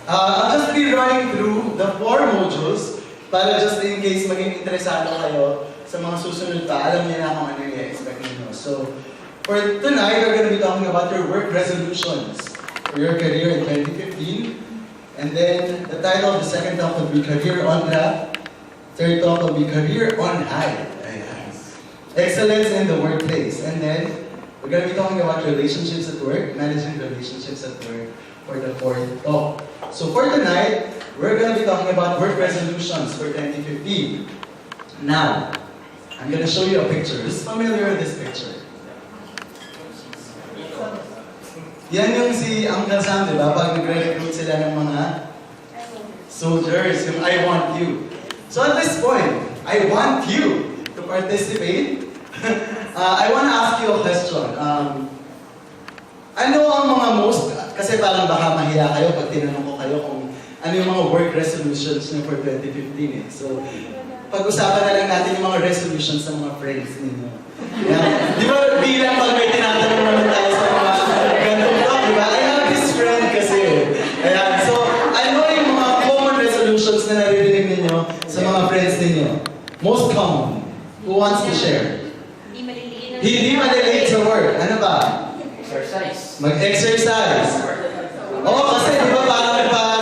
I'll just be running through the 4 modules para just in case maging interesado kayo sa mga susunod pa, alam niyo na kung ano yung i-expect niyo. So, for tonight, we're going to be talking about your work resolutions for your career in 2015. And then, the title of the second talk will be Career on Track. Third talk will be Career on High. Excellence in the workplace. And then, we're going to be talking about relationships at work, managing relationships at work for the fourth talk. So for tonight, we're going to be talking about work resolutions for 2015. Now, I'm going to show you a picture. Who's familiar with this picture? Yan yung si Uncle Sam, di ba? Pag nagre-recruit sila ng mga soldiers, yung I want you. So at this point, I want you to participate. I want to ask you a question. Ano ang mga most, kasi parang baka mahiya kayo pag tinanong ko kayo kung ano yung mga work resolutions niyo for 2015 eh. So, pag-usapan na lang natin yung mga resolutions ng mga friends ninyo. Yeah. Di ba bilang pag may tinatanong naman tayo sa mga ganun ko, di ba? I have this friend kasi. Ayan. So, ano yung mga common resolutions na naririnig ninyo sa mga friends ninyo? Most common. Who wants to share? Hindi maliliit sa work. Ano ba? Exercise. Mag-exercise. Oo, kasi di ba parang pag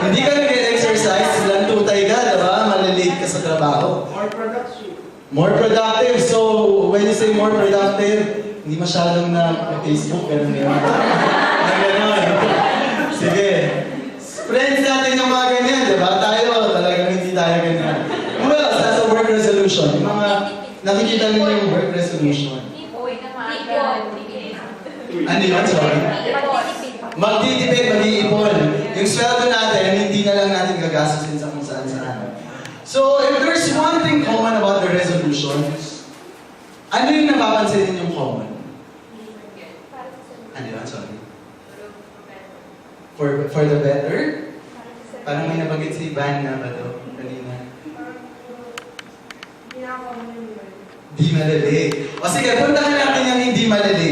hindi ka nag-exercise, lantutay ka, di ba? Maliliit ka sa trabaho. More productive. More productive. So, when you say more productive, hindi masyadong na Facebook, ganun yun. Ganun. Sige. Friends natin yung mga ganyan, di ba? Tayo, talagang hindi tayo ganyan. Well, that's a work resolution. Yung mga nakikita niyo yung work resolution. Ano yun? Sorry. Magtitipid, mag-iipon. Yung sweldo natin, hindi na lang natin gagastusin sa kung saan-saan. So, if there's one thing common about the resolutions, ano yung napapansin ninyong common? Ano yun? Sorry. For the better? Parang may nabanggit si Van na ba ito? Kanina. Di malali. O sige, puntahan natin yung hindi malali.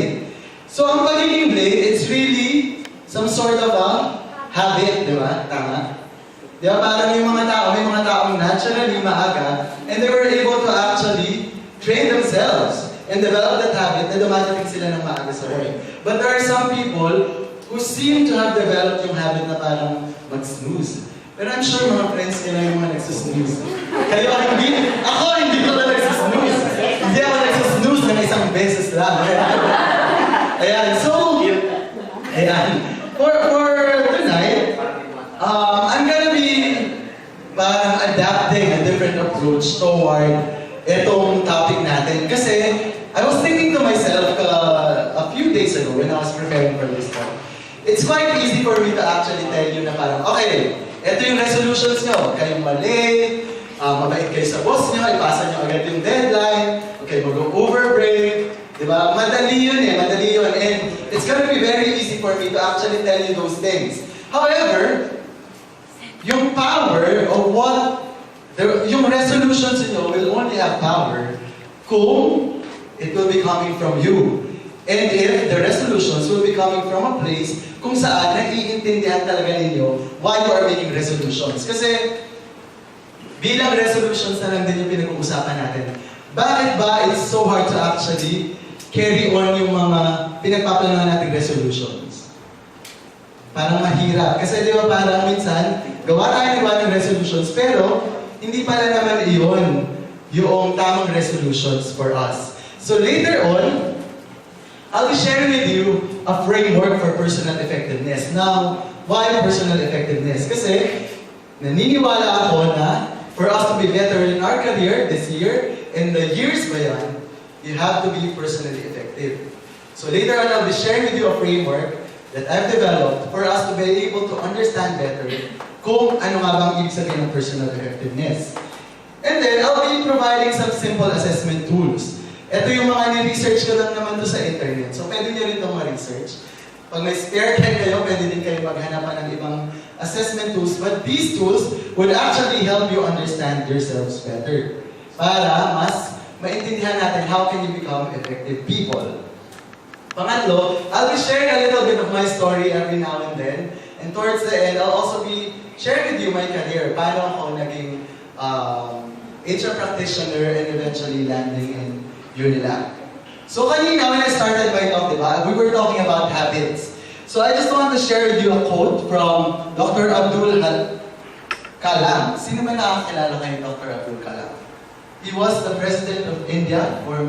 So, ang pagiging late, it's really some sort of a habit, di ba? Tama? Di ba? Parang yung mga tao, may mga taong naturally maaga, and they were able to actually train themselves and develop that habit na dumadating sila ng maaga sa work. But there are some people who seem to have developed yung habit na parang mag-snooze. Pero I'm sure mga friends nila yung mga nagsusnooze. Kayo hindi? Ako hindi ko na nagsusnooze. Hindi ako nagsusnooze ng isang beses lang. Ayan, so, ayan. For tonight, I'm gonna be parang adapting a different approach toward itong topic natin. Kasi, I was thinking to myself a few days ago when I was preparing for this talk, it's quite easy for me to actually tell you na parang, okay, ito yung resolutions nyo. Kayong mali, mabait kayo sa boss nyo, ipasa nyo agad yung deadline, okay, mag-over break, diba? Madali yun eh, madali yun. And it's gonna be very easy for me to actually tell you those things. However, yung power of yung resolutions nyo will only have power kung it will be coming from you. And if the resolutions will be coming from a place kung saan naiintindihan talaga ninyo why you are making resolutions. Kasi bilang resolutions na lang din yung pinag-uusapan natin. Bakit ba it's so hard to actually carry on yung mga pinagpaplanan nating resolutions? Parang mahirap. Kasi di ba parang minsan, gawa tayo ng resolutions, pero hindi pala naman iyon yung tamang resolutions for us. So later on, I'll be sharing with you a framework for personal effectiveness. Now, why personal effectiveness? Kasi naniniwala ako na for us to be better in our career this year, and the years beyond, you have to be personally effective. So later on, I'll be sharing with you a framework that I've developed for us to be able to understand better kung ano nga bang ibig sabihin ng personal effectiveness. And then, I'll be providing some simple assessment tools. Ito yung mga ni-research ko lang naman to sa internet. So, pwede nyo rin itong ma-research. Pag may spare time kayo, pwede din kayo maghanapan ng ibang assessment tools. But these tools would actually help you understand yourselves better. Para mas maintindihan natin how can you become effective people. Pangatlo, I'll be sharing a little bit of my story every now and then. And towards the end, I'll also be sharing with you my career. Paano ako naging HR practitioner and eventually landing in Unilab. So kanina when I started my talk, diba, we were talking about habits. So I just want to share with you a quote from Dr. Abdul Kalam. Sino man nakakilala kay Dr. Abdul Kalam? He was the President of India for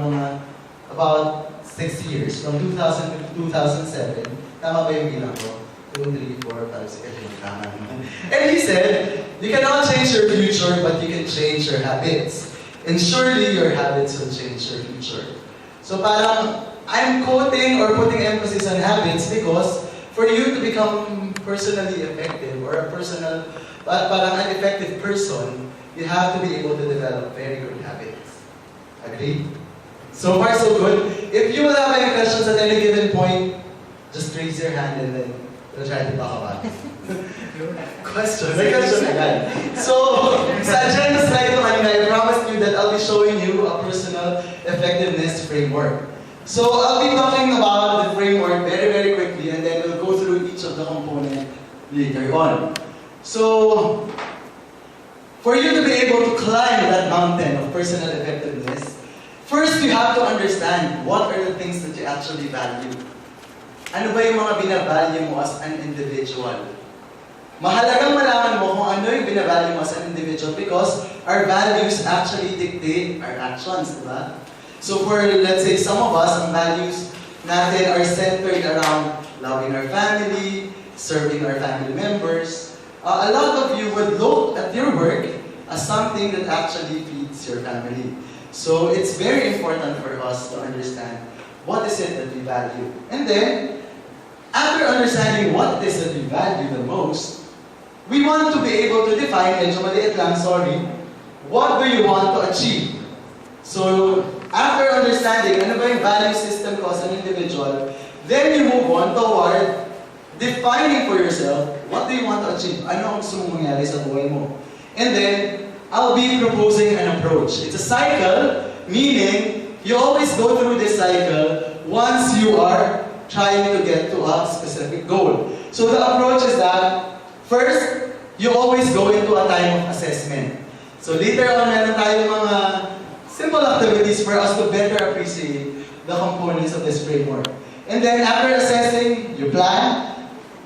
about 6 years, from 2000 to 2007. Tama ba yung bilang ko? 2, 3, 4, 5, 6, 7, 8, 9. And he said, you cannot change your future, but you can change your habits. And surely your habits will change your future. So parang, I'm quoting or putting emphasis on habits because for you to become personally effective or parang an effective person, you have to be able to develop very good habits. Agree? So far, so good. If you will have any questions at any given point, just raise your hand and then we'll try to talk about it. Questions? May question agad. So, sa agenda slide ko kanina, I promised you that I'll be showing you a personal effectiveness framework. So, I'll be talking about the framework very, very quickly and then we'll go through each of the components later on. So, for you to be able to climb that mountain of personal effectiveness, first you have to understand what are the things that you actually value. Ano ba yung mga binavalue mo as an individual? Mahalagang malaman mo kung ano yung binavalue mo as an individual because our values actually dictate our actions, di ba? So for, let's say, some of us, ang values natin are centered around loving our family, serving our family members. A lot of you would look at your work as something that actually feeds your family. So it's very important for us to understand what is it that we value. And then, after understanding what it is that we value the most, we want to be able to define, medyo maliit lang, sorry, what do you want to achieve? So, after understanding ano ba yung value system ko as an individual, then you move on toward defining for yourself what do you want to achieve. Ano ang gusto mong mangyari sa buhay mo? And then, I'll be proposing an approach. It's a cycle, meaning you always go through this cycle once you are trying to get to a specific goal. So the approach is that, first, you always go into a time of assessment. So later on, meron tayong mga simple activities for us to better appreciate the components of this framework. And then after assessing, you plan.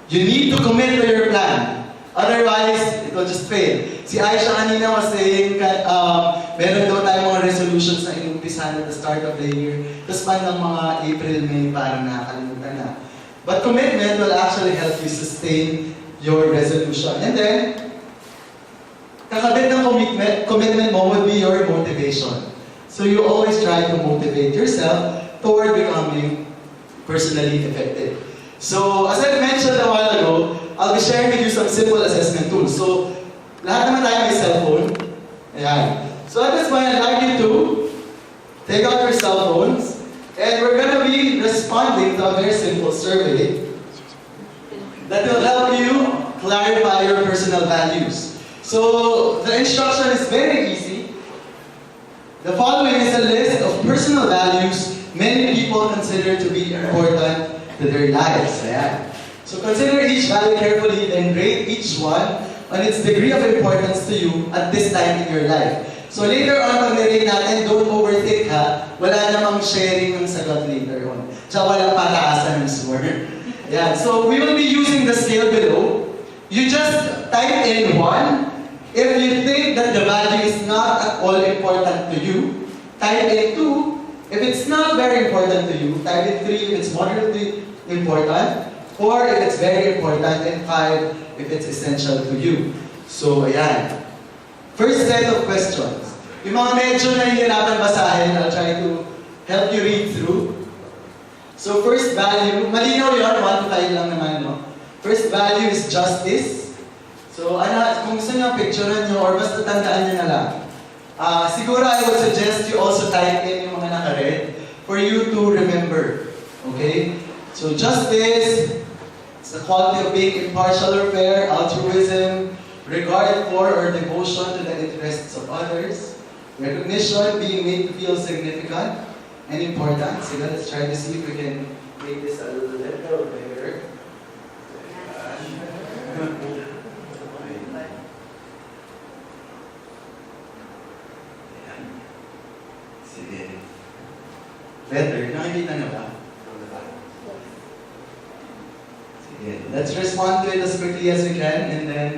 You need to commit to your plan. Otherwise, it will just fail. Si Aisha kanina was saying, meron daw tayong mga resolutions na inumpisahan at the start of the year. Tapos ng mga April, May, parang nakakalimutan na. But commitment will actually help you sustain your resolution. And then, kakabit ng commitment mo would be your motivation. So you always try to motivate yourself toward becoming personally effective. So, as I mentioned a while ago, I'll be sharing with you some simple assessment tools. So, lahat naman tayo may cellphone. Ayan. So at this point, I'd like you to take out your cell phones and we're going to be responding to a very simple survey that will help you clarify your personal values. So, the instruction is very easy. The following is a list of personal values many people consider to be important to their lives. Ayan. So consider each value carefully and rate each one on its degree of importance to you at this time in your life. So later on, pag nirate natin, don't overthink ha. Wala namang sharing ng sagot later on. Tsaka walang pataasan ng score. Yeah. So we will be using the scale below. You just type in 1. If you think that the value is not at all important to you, type in 2. If it's not very important to you, type in 3 if it's moderately important. 4 if it's very important, and 5 if it's essential to you. So, ayan. First set of questions. Yung mga medyo nahihirapan basahin, I'll try to help you read through. So, first value, malinaw yun, 1 to 5 lang naman, no? First value is justice. So, kung gusto nyo picturean nyo or basta tandaan nyo na lang. Siguro I would suggest you also type in yung mga naka-red for you to remember. Okay? So, justice, it's the quality of being impartial or fair, altruism, regard for or devotion to the interests of others, recognition, being made to feel significant and important. So let's try to see if we can make this a little bigger. Sige. Better. Nakikita na ba? Sige. Let's respond to it as quickly as we can and then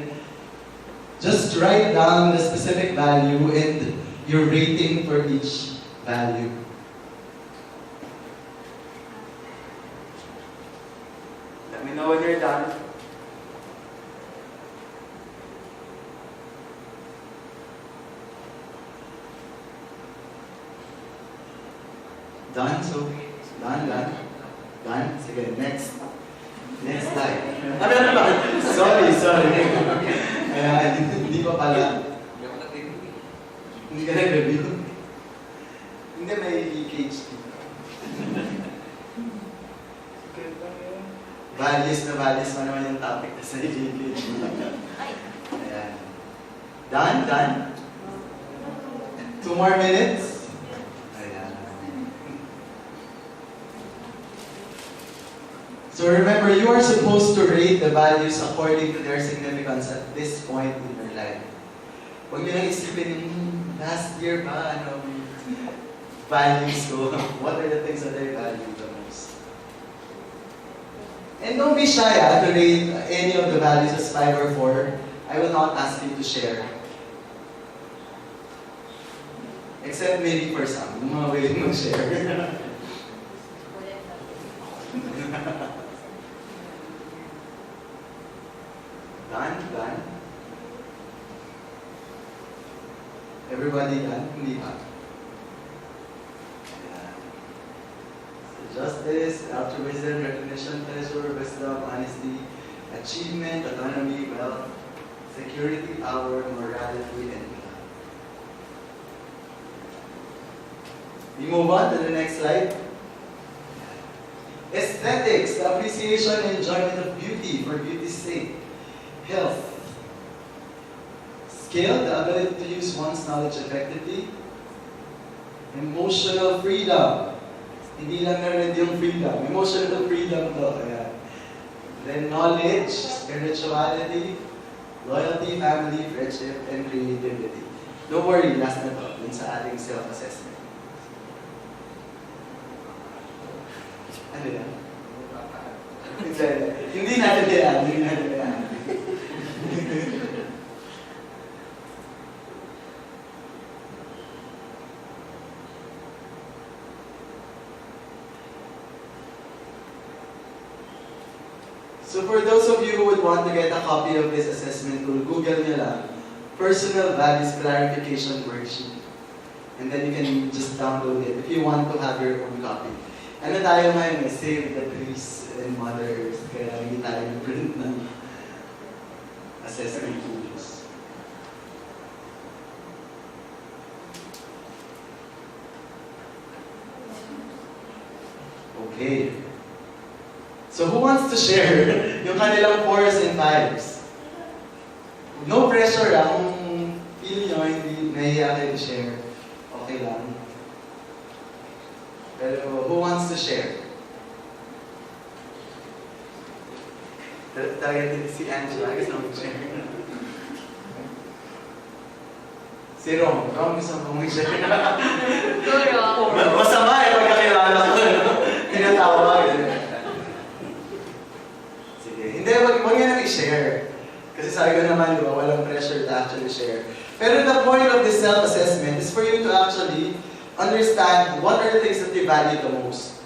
just write down the specific value and your rating for each value. Let me know when you're done. Done? So, done? Sige, next. Next slide. Ano ba? Sorry. Ayan, hindi pa pala. Hindi ka nag-review. Hindi, may leakage dito. Values pa naman yung topic na sa leakage. Ayan. Done? 2 more minutes? Ayan. So remember, you are supposed to rate the values according to their significance at this point in your life. Huwag nyo lang isipin, last year ba, values ko? What are the things that I value the most? And don't be shy to rate any of the values as 5 or 4. I will not ask you to share. Except maybe for some, yung mga willing mag-share. Done? Everybody done? Hindi pa. Ayan. So justice, altruism, recognition, pleasure, wisdom, honesty, achievement, autonomy, wealth, security, power, morality, and love. We move on to the next slide. Aesthetics, the appreciation and enjoyment of beauty for beauty's sake. Health. Skill, the ability to use one's knowledge effectively. Emotional freedom. Hindi lang na yung freedom. Emotional freedom to. Ayan. Then knowledge, spirituality, loyalty, family, friendship, and creativity. Don't worry, last na to. Dun sa ating self-assessment. Ano yan? Hindi natin yan. So for those of you who would want to get a copy of this assessment tool, Google nyo lang, Personal Values Clarification Worksheet. And then you can just download it if you want to have your own copy. Ano tayo ngayon, save the priests and mothers, kaya hindi tayo nag-print ng assessment tools. Okay. So who wants to share yung kanilang 4s and 5s? No pressure kung feel nyo hindi nahiya kayo share. Okay lang. Pero who wants to share? Talaga din si Angela, gusto mo share. Si Rom gusto mo share. Masama pagkakilala ko. Tinatawag. Hindi, wag yan ang i-share. Kasi sabi ko naman, di ba, walang pressure to actually share. Pero the point of this self-assessment is for you to actually understand what are the things that you value the most.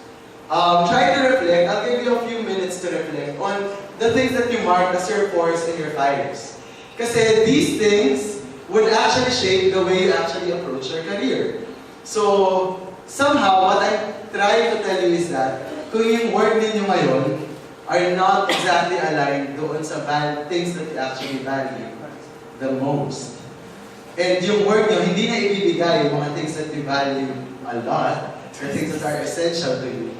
Try to reflect. I'll give you a few minutes to reflect on the things that you mark as your 4s and your 5s. Kasi these things would actually shape the way you actually approach your career. So, somehow, what I'm trying to tell you is that kung yung work ninyo ngayon are not exactly aligned doon sa things that you actually value the most. And yung work nyo, hindi na ibibigay yung mga things that you value a lot, the things that are essential to you,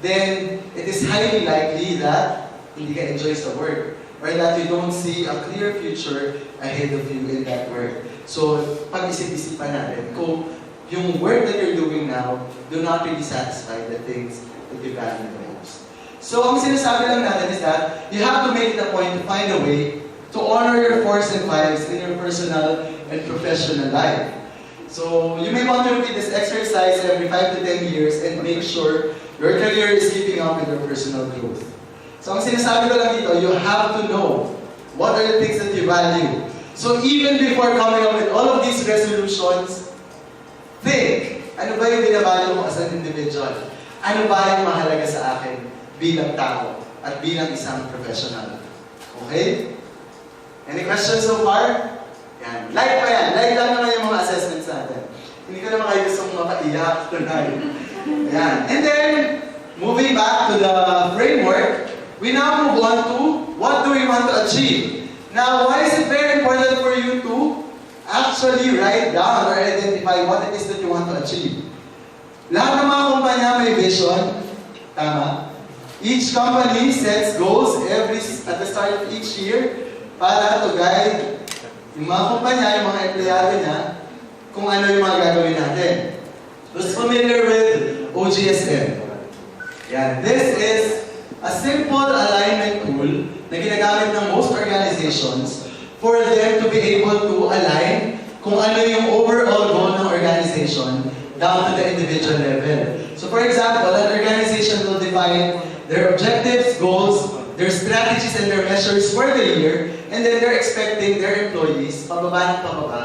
then it is highly likely that hindi ka enjoy sa work or that you don't see a clear future ahead of you in that work. So, pag-isip-isipan natin kung yung work that you're doing now do not really satisfy the things that you value the most. So, ang sinasabi lang natin is that you have to make it a point to find a way to honor your 4s and 5s in your personal and professional life. So, you may want to repeat this exercise every 5 to 10 years and make sure your career is keeping up with your personal growth. So, ang sinasabi ko lang dito, you have to know what are the things that you value. So, even before coming up with all of these resolutions, think, ano ba yung binavalue mo as an individual? Ano ba yung mahalaga sa akin bilang tao at bilang isang professional? Okay? Any questions so far? Yan. Like pa yan. Like lang naman yung mga assessments natin. Hindi ko naman kayo gustong mapaiyak tonight. Yan. And then, moving back to the framework, we now move on to what do we want to achieve. Now, why is it very important for you to actually write down or identify what it is that you want to achieve? Lahat ng mga kumpanya may vision. Tama? Each company sets goals at the start of each year para to guide yung mga kumpanya, yung mga empleyado niya, kung ano yung mga gagawin natin. Who's familiar with OGSM? Yan. This is a simple alignment tool na ginagamit ng most organizations for them to be able to align kung ano yung overall goal ng organization down to the individual level. So for example, an organization will define their objectives, goals, their strategies, and their measures for the year, and then they're expecting their employees, pababa ng pababa,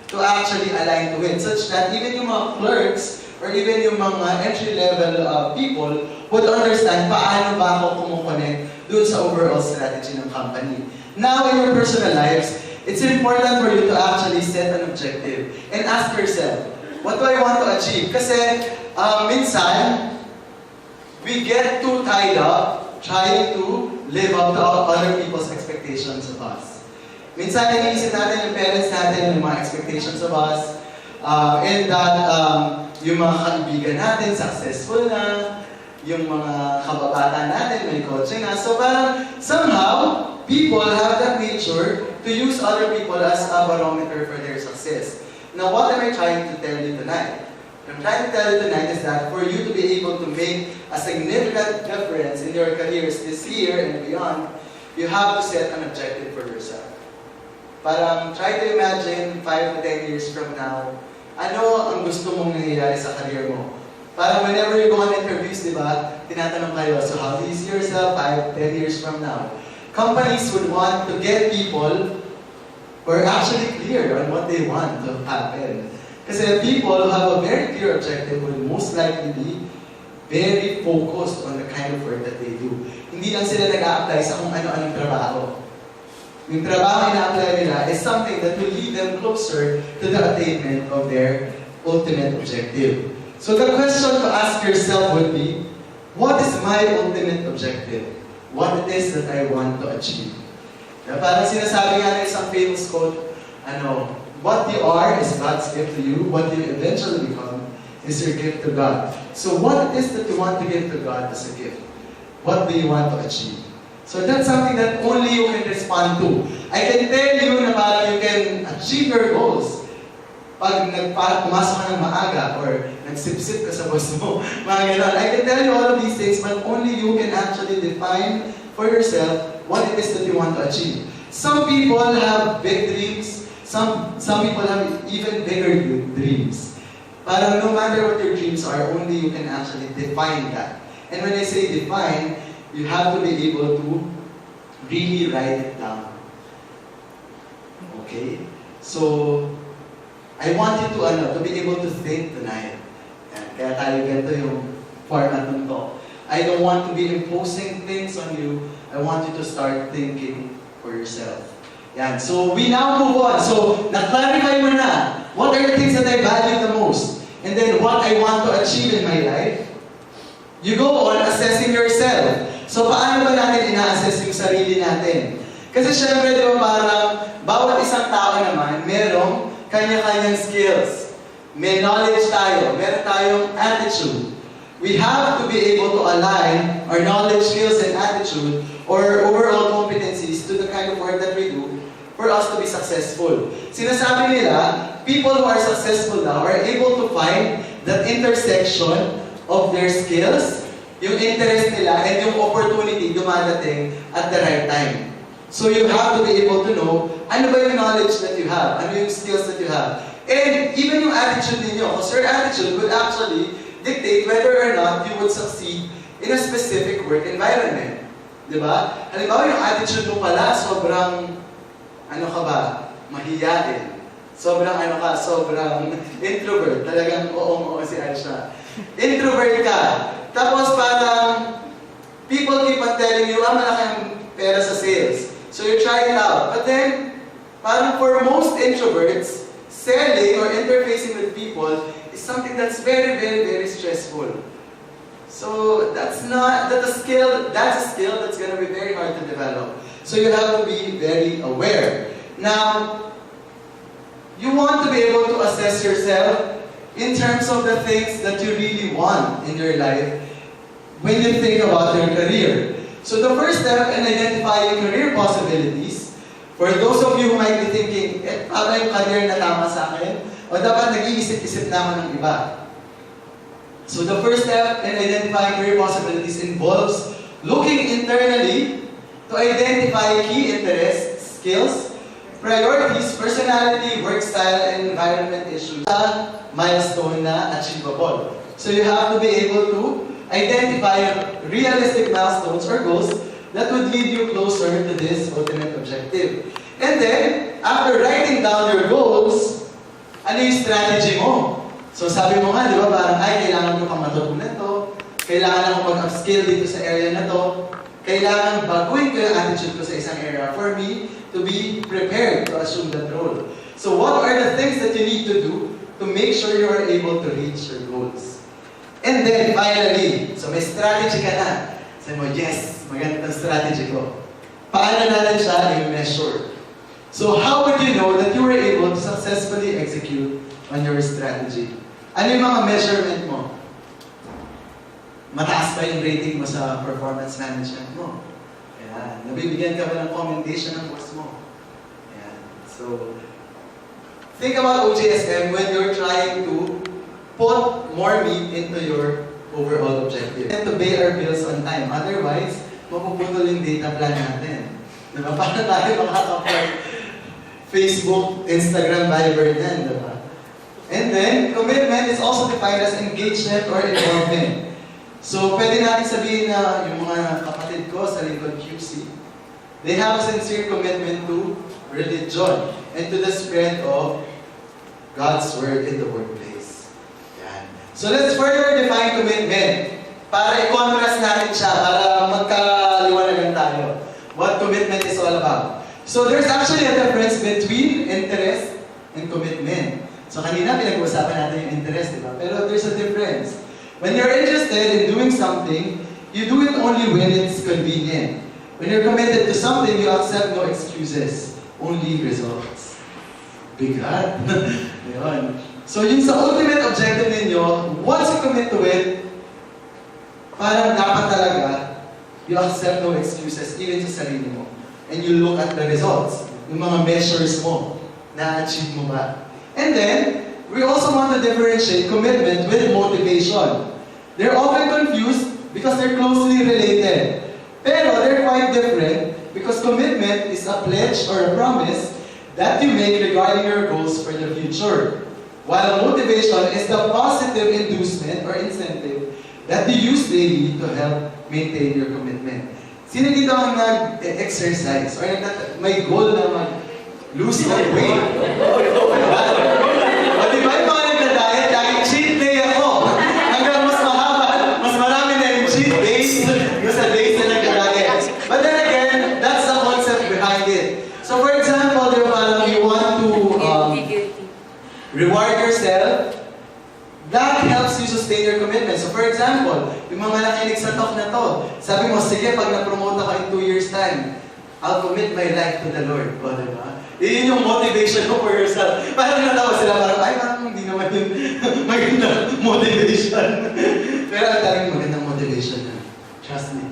to actually align to it, such that even yung mga clerks or even yung mga entry-level people would understand paano ba ako kumukonek dun sa overall strategy ng company. Now, in your personal lives, it's important for you to actually set an objective and ask yourself, what do I want to achieve? Kasi minsan, we get too tied up trying to live up to other people's expectations of us. Minsan, iniisip natin yung parents natin, yung mga expectations of us, and that yung mga kaibigan natin, successful na, yung mga kababata natin, may kotse na. So parang, somehow, people have that nature to use other people as a barometer for their success. Now, what am I trying to tell you tonight? What I'm trying to tell you tonight is that for you to be able to make a significant difference in your careers this year and beyond, you have to set an objective for yourself. Parang try to imagine 5 to 10 years from now, ano ang gusto mong nangyayari sa career mo? Parang whenever you go on interviews, di ba, tinatanong kayo, so how do you see yourself 5, 10 years from now? Companies would want to get people who are actually clear on what they want to happen. Kasi people who have a very clear objective will most likely be very focused on the kind of work that they do. Hindi lang sila nag-a-apply sa kung ano-anong trabaho. Yung trabaho ina-apply nila is something that will lead them closer to the attainment of their ultimate objective. So the question to ask yourself would be, what is my ultimate objective? What it is that I want to achieve? Parang sinasabi nga ng isang famous quote, what you are is God's gift to you, what you eventually become is your gift to God. So what it is that you want to give to God as a gift? What do you want to achieve? So that's something that only you can respond to. I can tell you na parang you can achieve your goals pag pumasok ka ng maaga or nagsip-sip ka sa boss mo, mga gano'n. I can tell you all of these things, but only you can actually define for yourself what it is that you want to achieve. Some people have big dreams, some people have even bigger dreams. Parang no matter what your dreams are, only you can actually define that. And when I say define, you have to be able to really write it down. Okay? So, I want you to be able to think tonight. Yan. Kaya tayo ganito yung format ng to. I don't want to be imposing things on you. I want you to start thinking for yourself. Yan. So, we now move on. So, na-clarify mo na. What are the things that I value the most? And then, what I want to achieve in my life? You go on assessing yourself. So, paano ba natin ina-assess yung sarili natin? Kasi syempre, di ba parang, bawat isang tao naman, merong kanya-kanyang skills. May knowledge tayo, meron tayong attitude. We have to be able to align our knowledge, skills, and attitude, or overall competencies to the kind of work that we do for us to be successful. Sinasabi nila, people who are successful now are able to find that intersection of their skills, yung interest nila and yung opportunity dumadating at the right time. So you have to be able to know ano ba yung knowledge that you have, ano yung skills that you have. And even yung attitude ninyo, because your attitude would actually dictate whether or not you would succeed in a specific work environment. Diba? Halimbawa yung attitude mo pala, sobrang, ano ka ba, mahiyain. Sobrang sobrang introvert. Talagang oo si Aisha. Introvert ka. Tapos parang, people keep on telling you, malaki ang pera sa sales. So you try it out. But then, parang for most introverts, selling or interfacing with people is something that's very, very, very stressful. So that's a skill that's going to be very hard to develop. So you have to be very aware. Now, you want to be able to assess yourself in terms of the things that you really want in your life when you think about your career. So the first step in identifying career possibilities, for those of you who might be thinking, para yung career na tama sa akin, o dapat nag-iisip-isip na ako ng iba. So the first step in identifying career possibilities involves looking internally to identify key interests, skills, priorities, personality, work style, and environment issues. Milestone na achievable. So you have to be able to identify realistic milestones or goals that would lead you closer to this ultimate objective. And then, after writing down your goals, ano yung strategy mo? So sabi mo nga, di ba, parang, kailangan ko pang matutunan to, kailangan ako mag-upskill dito sa area na to, kailangan baguhin ko yung attitude ko sa isang area for me to be prepared to assume that role. So what are the things that you need to do to make sure you are able to reach your goals? And then, finally, so may strategy ka na. Sabi mo, yes, maganda ang strategy ko. Paano natin siya i-measure? So, how would you know that you were able to successfully execute on your strategy? Ano yung mga measurement mo? Mataas pa yung rating mo sa performance management mo. Ayan. Nabibigyan ka ba ng commendation ng boss mo? Ayan. So, think about OJSM when you're trying to put more meat into your overall objective. And to pay our bills on time. Otherwise, mapuputol yung data plan natin. Diba? Paano tayo makakapag Facebook, Instagram, Viber yan, diba? And then, commitment is also defined as engagement or involvement. So, pwede natin sabihin na yung mga kapatid ko sa Lincoln QC, they have a sincere commitment to religion and to the spread of God's Word in the workplace. So let's further define commitment para i-contrast natin siya, para magkaliwanagan tayo. What commitment is all about. So there's actually a difference between interest and commitment. So kanina pinag-uusapan natin yung interest, di ba? Pero there's a difference. When you're interested in doing something, you do it only when it's convenient. When you're committed to something, you accept no excuses, only results. Bigat. Yun. So yung sa ultimate objective ninyo, once you commit to it, parang dapat talaga, you accept no excuses, even sa sarili mo. And you look at the results, yung mga measures mo, na-achieve mo ba. And then, we also want to differentiate commitment with motivation. They're often confused because they're closely related. Pero they're quite different because commitment is a pledge or a promise that you make regarding your goals for the future. While motivation is the positive inducement or incentive that you use daily to help maintain your commitment. Sino dito ang nag-exercise or may goal na mag-lose weight? O diba yung mga nagda-diet, laging cheat day ako. Hanggang mas mahaba, mas marami na yung cheat days sa days na nagda-diet. But then again, that's the concept behind it. So for example, di ba parang you want to reward yourself, that helps you sustain your commitment. So for example, yung mga nakinig sa talk na to, sabi mo, sige, pag na-promote ako in 2 years' time, I'll commit my life to the Lord. O, diba? Yun yung motivation mo for yourself. Parang natawa sila, parang, hindi naman yun magandang motivation. Pero ang taring magandang motivation na. Trust me.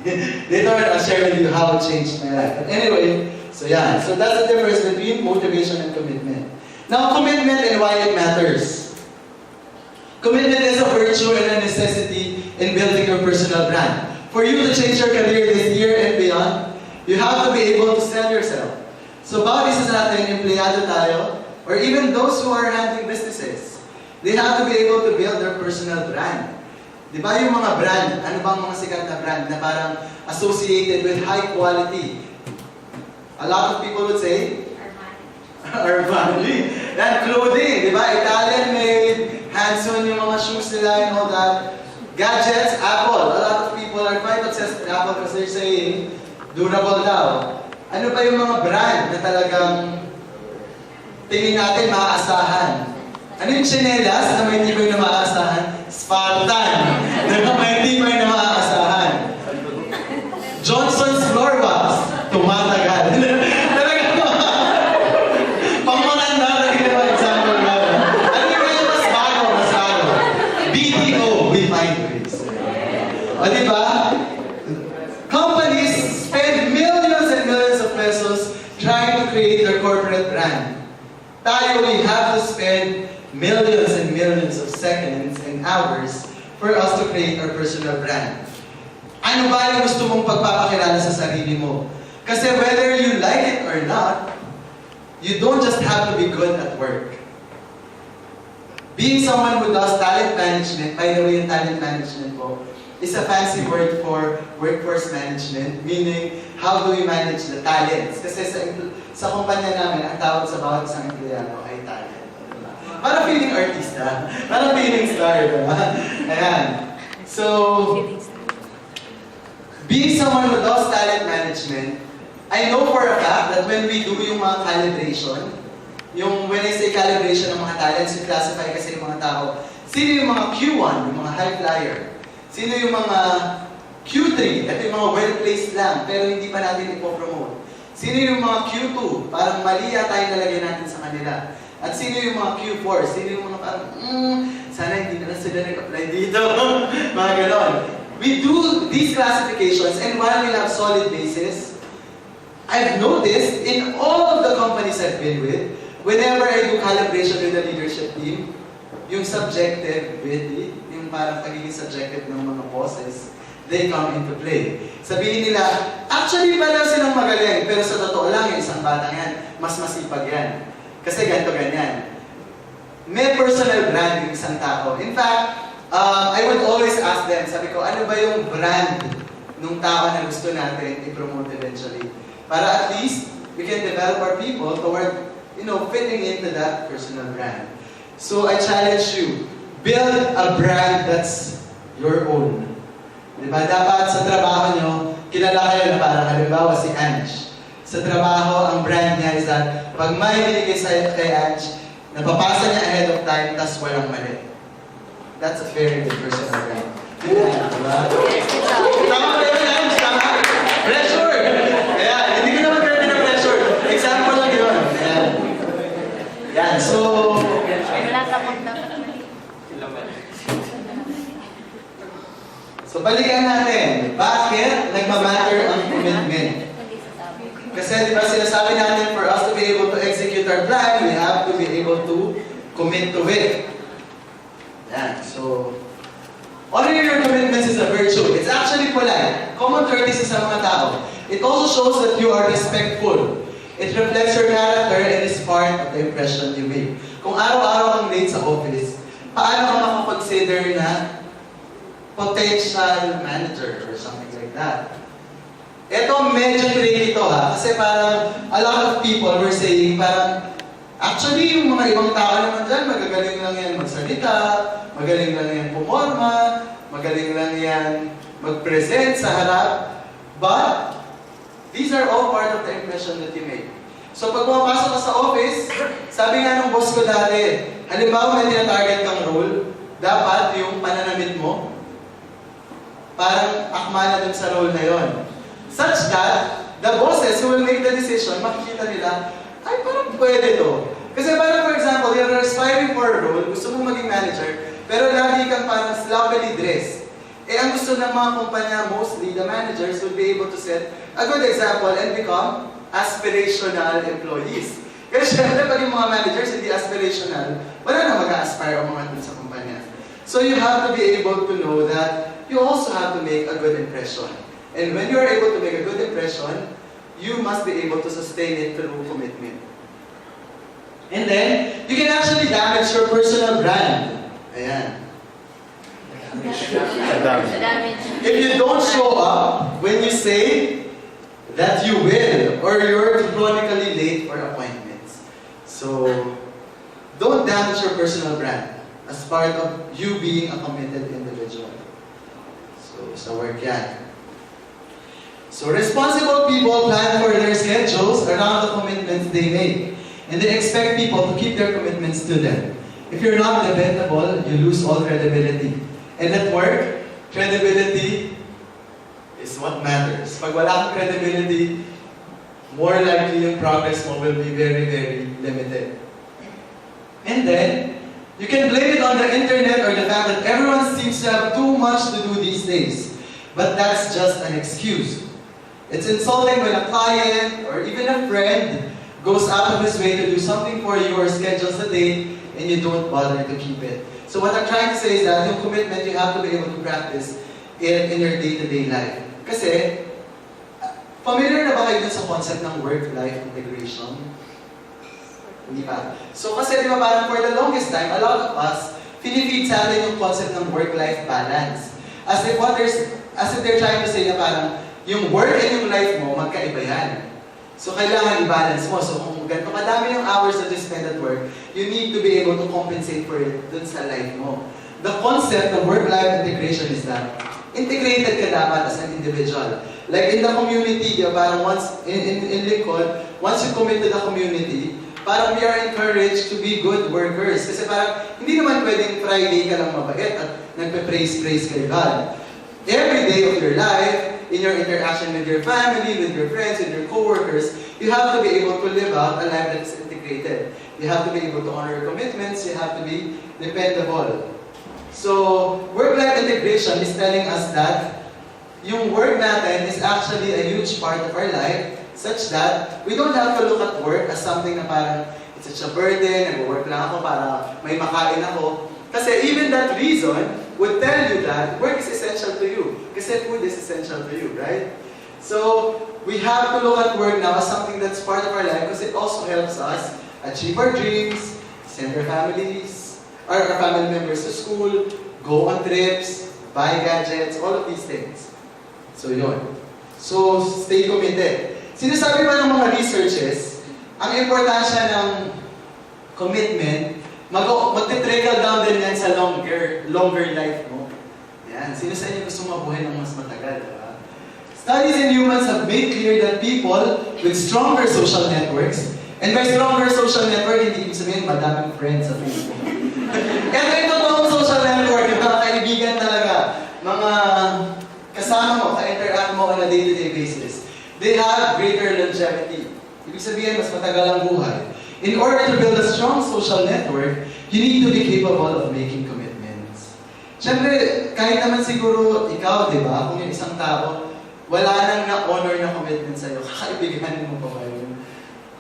Later on, I'll share with you how it changed my life. But anyway, so yeah. So that's the difference between motivation and commitment. Now, commitment and why it matters. Commitment is a virtue and a necessity in building your personal brand. For you to change your career this year and beyond, you have to be able to sell yourself. So bawat isa sa atin, empleyado tayo, or even those who are handling businesses, they have to be able to build their personal brand. Di ba yung mga brand, ano bang mga sikat na brand na parang associated with high quality? A lot of people would say, our family. That clothing, di ba? Italian made, Hanson yung mga shoes nila and all that. Gadgets, Apple. A lot of people are quite obsessed with Apple because they're saying, durable daw. Ano ba yung mga brand na talagang tingin natin maaasahan? Ano yung chinelas na may tibay na maaasahan? Spartan, na may tibay na maaasahan. Johnson's Floor Wax, tumatagal. Talagang pangmanganda na ginawa example na. Ano yung medyo mas bago? BTO, we find ways. O diba? Companies spend millions and millions of pesos trying to create their corporate brand. Tayo, we have to spend millions and millions of seconds and hours for us to create our personal brand. Ano ba yung gusto mong pagpapakilala sa sarili mo? Kasi whether you like it or not, you don't just have to be good at work. Being someone who does talent management, by the way, yung talent management po, is a fancy word for workforce management, meaning how do we manage the talents? Kasi sa kumpanya namin, ang tawag sa bawat isang empleyado ay talent. Parang feeling artista, parang feeling star, diba? Ayan. So, being someone who does talent management, I know for a fact that when we do yung mga calibration, when I say calibration ng mga talents, you classify kasi yung mga tao, sino yung mga Q1, yung mga high flyer? Sino yung mga Q3, ito yung mga well-placed lang, pero hindi pa natin ipopromote. Sino yung mga Q2, parang mali yata yung nalagay natin sa kanila. At sino yung mga Q4, sino yung mga parang, sana hindi na sila nag-apply dito. Mga ganon. We do these classifications, and while we have solid basis, I've noticed in all of the companies I've been with, whenever I do calibration with the leadership team, yung subjectivity, yung parang pagiging subjective ng mga bosses, they come into play. Sabihin nila, actually pala silang magaling, pero sa totoo lang, yung isang batang yan, mas masipag yan. Kasi ganito ganyan. May personal brand yung isang tao. In fact, I would always ask them, sabi ko, ano ba yung brand nung tao na gusto natin i-promote eventually? Para at least, we can develop our people toward, fitting into that personal brand. So I challenge you, build a brand that's your own. Diba? Dapat sa trabaho nyo, kilala kayo na parang halimbawa si Ange. Sa trabaho, ang brand niya is that pag may binigay sa'yo kay Ange, napapasa niya ahead of time, tas walang mali. That's a very good personal brand. Diba? Tama ba yun, Ange? Tama? Pressure! Kaya, hindi ko naman kayo na pressure. Example lang yun. Yan, so... So, balikan natin. Bakit nagmamatter ang commitment? Kasi di ba sinasabi natin, for us to be able to execute our plan, we have to be able to commit to it. Yan. So, honoring your commitments is a virtue. It's actually polite. Common courtesy sa mga tao. It also shows that you are respectful. It reflects your character and is part of the impression you make. Kung araw-araw kang late sa office, paano ka makakonsider na potential manager or something like that? Ito, medyo tricky ito ha. Kasi parang a lot of people were saying parang actually yung mga ibang tao naman dyan, magagaling lang yan magsalita, magaling lang yan pumorma, magaling lang yan mag-present sa harap. But, these are all part of the impression that you make. So pag pumapasok ka sa office, sabi nga ng boss ko dati, halimbawa may tina-target kang role, dapat yung pananamit mo, parang akma na dun sa role na yon. Such that, the bosses who will make the decision, makikita nila, ay parang pwede to. Kasi parang for example, you're aspiring for a role, gusto mong maging manager, pero lagi kang parang sloppily dressed. Ang gusto ng mga kumpanya, mostly, the managers would be able to set a good example and become aspirational employees. Kasi syempre, pag yung mga managers hindi aspirational, wala na mag-aspire ang mga dun sa kumpanya. So you have to be able to know that you also have to make a good impression. And when you are able to make a good impression, you must be able to sustain it through commitment. And then, you can actually damage your personal brand. Ayan. If you don't show up when you say that you will, or you're chronically late for appointments. So, don't damage your personal brand as part of you being a committed individual. So, sa work yan. So, responsible people plan for their schedules around the commitments they make. And they expect people to keep their commitments to them. If you're not dependable, you lose all credibility. And at work, credibility is what matters. Pag wala kang credibility, more likely yung progress mo will be very, very limited. And then, you can blame it on the internet or the fact that everyone seems to have too much to do these days. But that's just an excuse. It's insulting when a client or even a friend goes out of his way to do something for you or schedules a date and you don't bother to keep it. So what I'm trying to say is that yung commitment, you have to be able to practice in your day-to-day life. Kasi, familiar na ba kayo dun sa concept ng work-life integration? Hindi pa. So kasi di ba parang for the longest time, a lot of us, pinifeed sa atin yung concept ng work-life balance. As if they're trying to say na parang yung work and yung life mo, magkaiba yan. So, kailangan i-balance mo. So, kung ganito kadami yung hours that you spend at work, you need to be able to compensate for it dun sa life mo. The concept of work-life integration is that integrated ka dapat as an individual. Like in the community, parang once, in Lincoln, once you commit to the community, parang we are encouraged to be good workers. Kasi parang, hindi naman pwedeng Friday ka lang mabait at nagpe-praise kay God. Every day of your life, in your interaction with your family, with your friends, with your co-workers, you have to be able to live out a life that is integrated. You have to be able to honor your commitments, you have to be dependable. So, work-life integration is telling us that yung work natin is actually a huge part of our life, such that we don't have to look at work as something na parang it's such a burden, nag-work lang ako para may makain ako. Kasi even that reason would tell you that work is essential to you. Kasi food is essential to you, right? So, we have to look at work now as something that's part of our life because it also helps us achieve our dreams, send our families, our family members to school, go on trips, buy gadgets, all of these things. So, yun. So, stay committed. Sinasabi pa ng mga researches, ang importansya ng commitment, magte-trickle down din yan sa longer life mo. Yan. Sino sa inyo gusto mabuhay ng mas matagal, diba? Studies in humans have made clear that people with stronger social networks, and by stronger social network, hindi ibig sabihin madaming friends sa Facebook. Kaya ito totoong social network, yung mga kaibigan talaga, mga kasama mo, ka-interact mo on a day-to-day basis, they have greater longevity. Ibig sabihin, mas matagal ang buhay. In order to build a strong social network, you need to be capable of making commitments. Siyempre, kahit naman siguro ikaw, di ba, kung yung isang tao, wala nang na-honor na commitment sa'yo, kakaibiganin mo pa ba yun?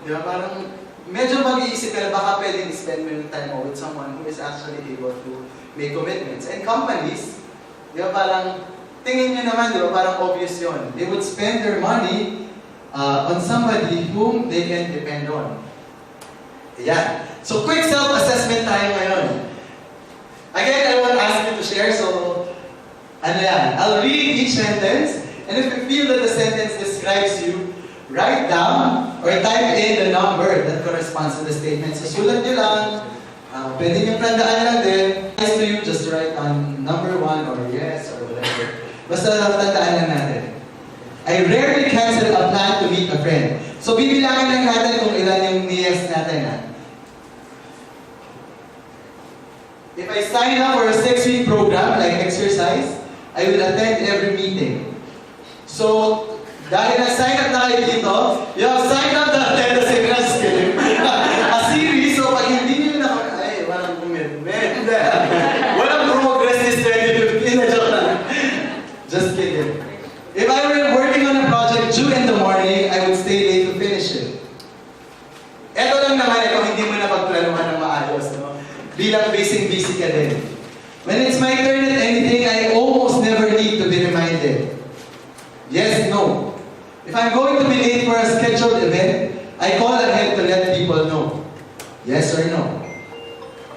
Di ba, parang medyo mag-iisip ka na baka pwedeng spend mo yung time mo with someone who is actually able to make commitments. And companies, di ba, parang tingin nyo naman, di ba, parang obvious yun. They would spend their money on somebody whom they can depend on. Ayan. So, quick self-assessment tayo ngayon. Again, I won't ask you to share, so, ano yan? I'll read each sentence, and if you feel that the sentence describes you, write down or type in the number that corresponds to the statement. So, sulat nyo lang. Pwede nyo tandaan lang din. Nice to you, just write on number 1 or yes or whatever. Basta tandaan lang natin. I rarely cancel a plan to meet a friend. So, bibilangin lang natin kung ilan yung yes natin, ha? If I sign up for a 6-week program like exercise, I will attend every meeting. So, dahil na-sign up na kayo dito, you have signed up to attend the Secret Skill. A series, so pag hindi nyo na, ay, walang commitment. Walang progress this 2015, na joke lang. Just kidding. If I were working on a project due in the morning, I would stay late to finish it. Eto lang naman kung hindi mo na pagplanuhan ng maayos, no? Bilang busy ka din. When it's my turn at anything, I almost never need to be reminded. Yes, no. If I'm going to be late for a scheduled event, I call ahead to let people know. Yes or no?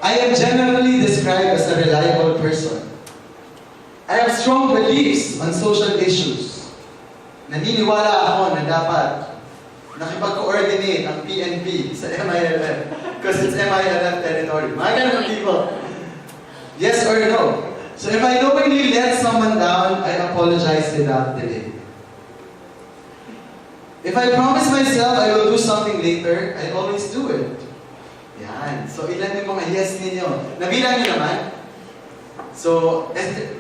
I am generally described as a reliable person. I have strong beliefs on social issues. Naniniwala ako na dapat nakipag-coordinate ang PNP sa MILF because it's MILF territory. Mga ganun people. Yes or no? So if I knowingly let someone down, I apologize without delay. If I promise myself I will do something later, I always do it. Yan. So ilan yung mga yes ninyo? Nabilang nyo naman? So,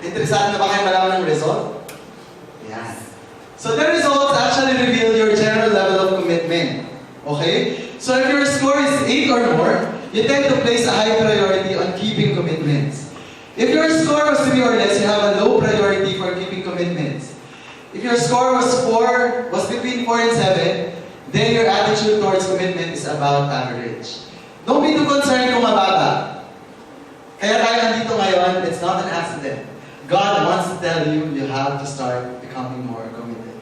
interesado na ba kayo malaman ng result? Yan. So the results actually reveal your general level of commitment. Okay? So if your score is 8 or more, you tend to place a high priority on keeping commitments. If your score was 3 or less, you have a low priority for keeping commitments. If your score was between 4 and 7, then your attitude towards commitment is about average. Don't be too concerned kung mababa. Kaya tayo nandito ngayon, it's not an accident. God wants to tell you, you have to start becoming more committed.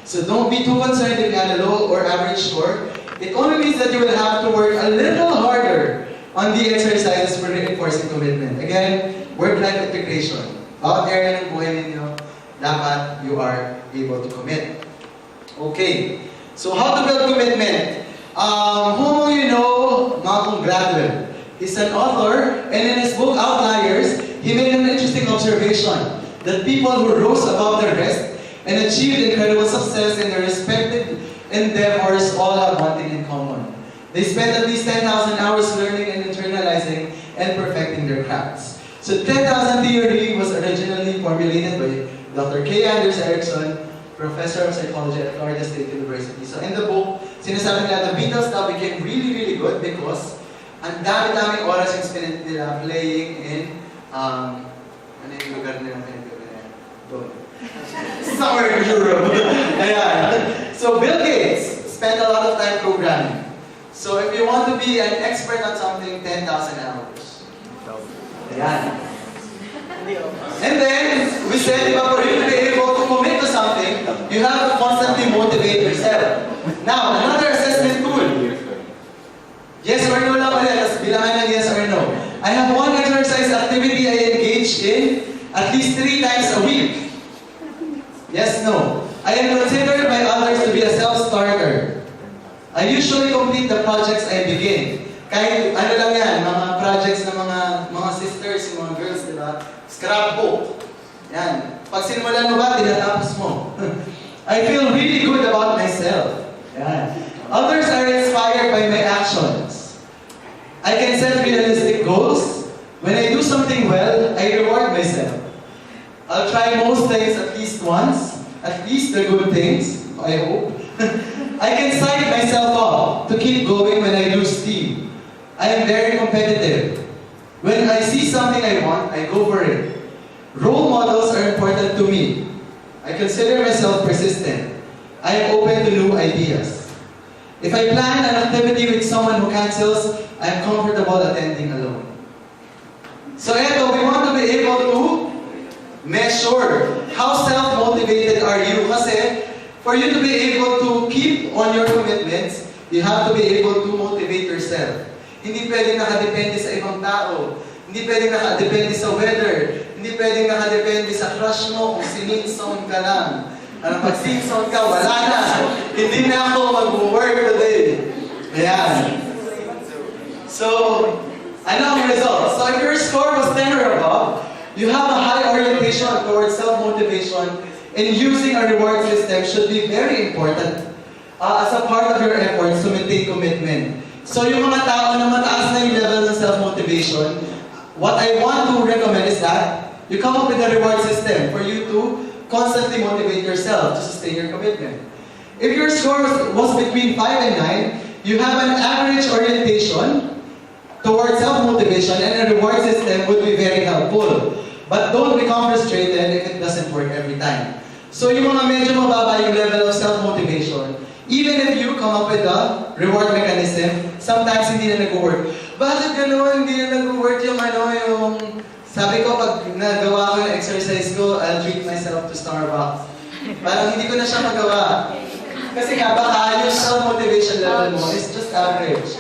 So don't be too concerned if you had a low or average score. It only means that you will have to work a little harder on the exercises for reinforcing commitment. Again, work-life integration. Bawat area ng buhay ninyo, dapat you are able to commit. Okay, so how to build commitment? Who among you know Malcolm Gladwell? He's an author, and in his book Outliers, he made an interesting observation that people who rose above the rest and achieved incredible success in their respective endeavors all have one thing in common. They spent at least 10,000 hours learning and internalizing and perfecting their crafts. So 10,000 theory was originally formulated by Dr. K. Anders Ericsson, professor of psychology at Florida State University. So in the book, sinasabi nila the Beatles now became really, really good because ang dami-daming oras yung spend nila playing in, ano yung lugar nila doon? Somewhere in Europe. Ayan. So Bill Gates spent a lot of time programming. So if you want to be an expert on something, 10,000 hours. Ayan. And then, we said, for you to be able to commit to something, you have to constantly motivate yourself. Now, another assessment tool. Yes or no lang ulit. Tapos bilangan ng yes or no. I have one exercise activity I engage in at least 3 times a week. Yes, no. I am considered by others to be a self-starter. I usually complete the projects I begin. Kahit ano lang yan, mga projects ng mga sisters, mga girls, di ba? Scrapbook. Yan. Pag sinimulan mo ba, tinatapos mo. I feel really good about myself. Yan. Others are inspired by my actions. I can set realistic goals. When I do something well, I reward myself. I'll try most things at least once. At least the good things, I hope. I can psych myself up to keep going when I lose steam. I am very competitive. When I see something I want, I go for it. Role models are important to me. I consider myself persistent. I am open to new ideas. If I plan an activity with someone who cancels, I am comfortable attending alone. So eto, we want to be able to measure how self-motivated are you. Kasi for you to be able to keep on your commitments, you have to be able to motivate yourself. Hindi pwedeng nakadepende sa ibang tao. Hindi pwedeng nakadepende sa weather. Hindi pwedeng nakadepende sa crush mo kung sininson ka lang. Ano, pag sinson ka, wala na. Hindi na ako mag-work today. Ayan. So, ano ang result? So if your score was 10 or above, you have a high orientation towards self-motivation, and using a reward system should be very important as a part of your efforts to maintain commitment. So yung mga tao na mataas na yung level ng self-motivation, what I want to recommend is that you come up with a reward system for you to constantly motivate yourself to sustain your commitment. If your score was between 5 and 9, you have an average orientation towards self-motivation, and a reward system would be very helpful. But don't become frustrated if it doesn't work every time. So yung mga medyo mababa yung level of self-motivation, even if you come up with a reward mechanism, sometimes hindi na nag-work. Bakit gano'n? Hindi na nag-work yung Sabi ko, pag nagawa ko yung exercise ko, I'll treat myself to Starbucks. Parang hindi ko na siya magawa. Kasi nga, baka yung self-motivation level mo is just average.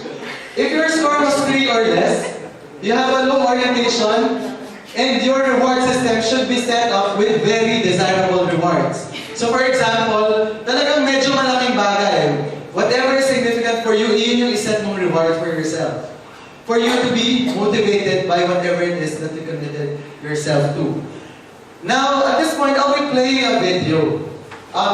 If your score was 3 or less, you have a low orientation, and your reward system should be set up with very desirable rewards. So for example, talagang medyo malaking bagay. Whatever is significant for you, yun yung iset mong reward for yourself. For you to be motivated by whatever it is that you committed yourself to. Now, at this point, I'll be playing a video.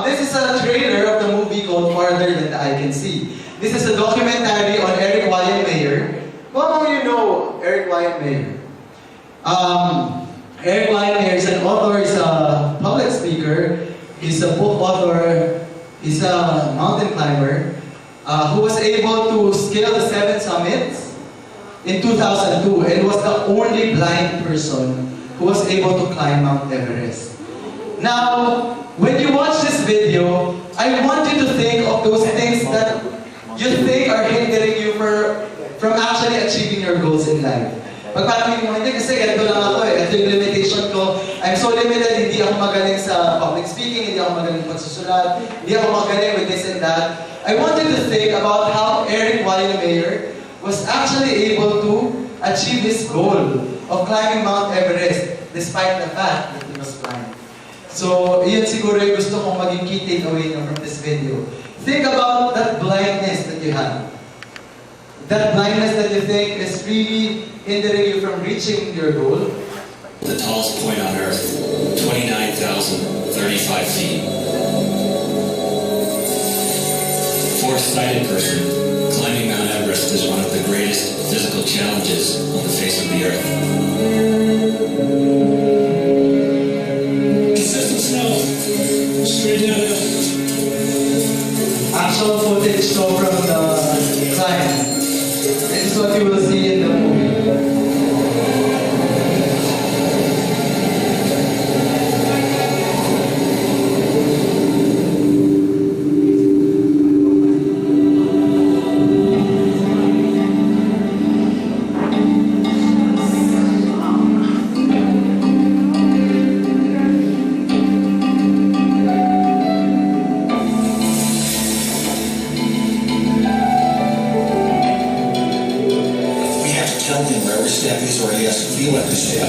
This is a trailer of the movie called Farther Than the Eye Can See. This is a documentary on Eric Wyan Mayer. How many of you know Eric Wyan Mayer? Eric Wyan Mayer is an author, he's a public speaker, he's a book author, he's a mountain climber who was able to scale the 7 summits in 2002 and was the only blind person who was able to climb Mount Everest. Now, when you watch this video, I want you to think of those things that you think are hindering you from actually achieving your goals in life. Pagpatingin mo, hindi kasi ganito lang ako eh. Ito yung limitation ko. I'm so limited, hindi ako magaling sa public speaking, hindi ako magaling pagsusulat, hindi ako magaling with this and that. I want you to think about how Eric Wyan Mayer was actually able to achieve his goal of climbing Mount Everest despite the fact that he was blind. So, iyan siguro yung gusto kong maging key takeaway niyo from this video. Think about that blindness that you have. That blindness that you think is really hindering you from reaching your goal. The tallest point on Earth, 29,035 feet. Fourth-sighted person climbing Mount Everest is one of the greatest physical challenges on the face of the Earth. Consistent snow, straight downhill. Actual footage so from the climb. This is what you will see in the movie. Tell him where every step is, or he has to feel every step.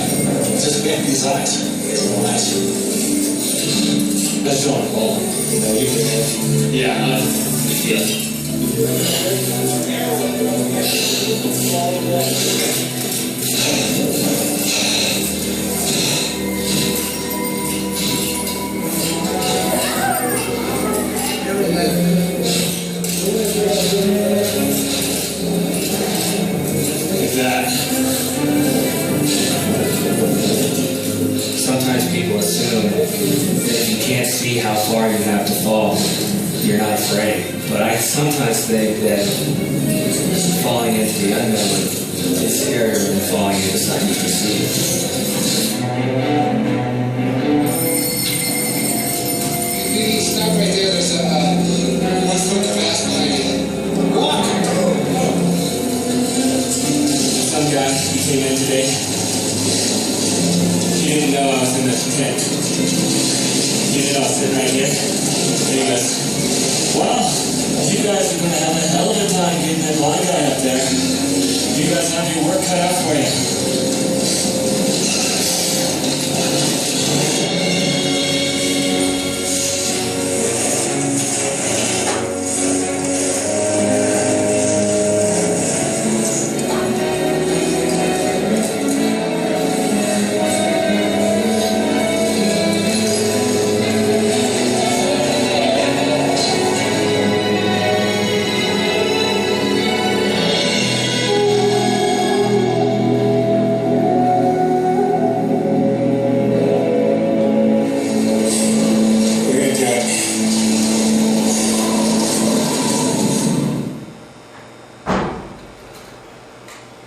Just get these eyes. Relax. Let's go on. Oh, you feel it? Yeah, you feel it. Sometimes people assume that if you can't see how far you have to fall, you're not afraid. But I sometimes think that falling into the unknown is scarier than falling into something you can see. You stop right there. There's a 1 foot fast behind you. Walk! Some guy came in today. He didn't know I was in the tent. He didn't know I was sitting right here. And he goes, well, you guys are going to have a hell of a time getting that blind guy up there. You guys have your work cut out for you.